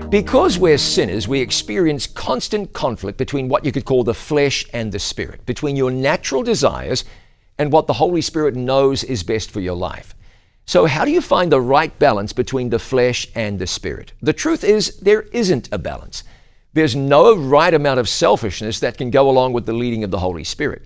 Because we're sinners, we experience constant conflict between what you could call the flesh and the spirit, between your natural desires and what the Holy Spirit knows is best for your life. So how do you find the right balance between the flesh and the spirit? The truth is, there isn't a balance. There's no right amount of selfishness that can go along with the leading of the Holy Spirit.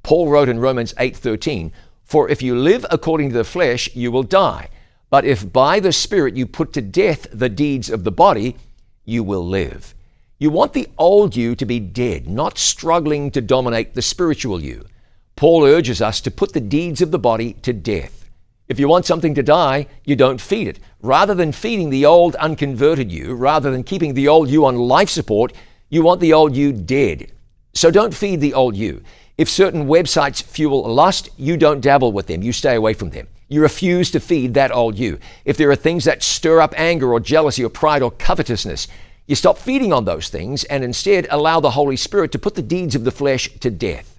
Paul wrote in Romans 8:13, "For if you live according to the flesh, you will die. But if by the Spirit you put to death the deeds of the body, you will live." You want the old you to be dead, not struggling to dominate the spiritual you. Paul urges us to put the deeds of the body to death. If you want something to die, you don't feed it. Rather than feeding the old unconverted you, rather than keeping the old you on life support, you want the old you dead. So don't feed the old you. If certain websites fuel lust, you don't dabble with them. You stay away from them. You refuse to feed that old you. If there are things that stir up anger or jealousy or pride or covetousness, you stop feeding on those things and instead allow the Holy Spirit to put the deeds of the flesh to death.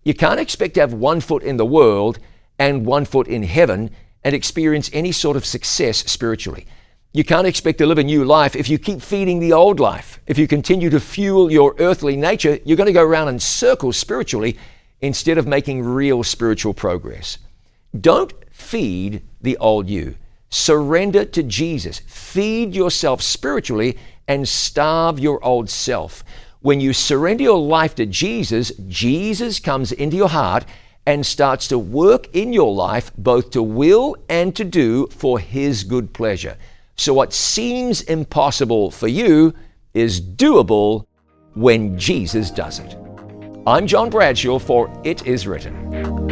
You can't expect to have one foot in the world and one foot in heaven and experience any sort of success spiritually. You can't expect to live a new life if you keep feeding the old life. If you continue to fuel your earthly nature, you're going to go around in circles spiritually instead of making real spiritual progress. Don't feed the old you. Surrender to Jesus. Feed yourself spiritually and starve your old self. When you surrender your life to Jesus, Jesus comes into your heart and starts to work in your life both to will and to do for His good pleasure. So what seems impossible for you is doable when Jesus does it. I'm John Bradshaw for It Is Written.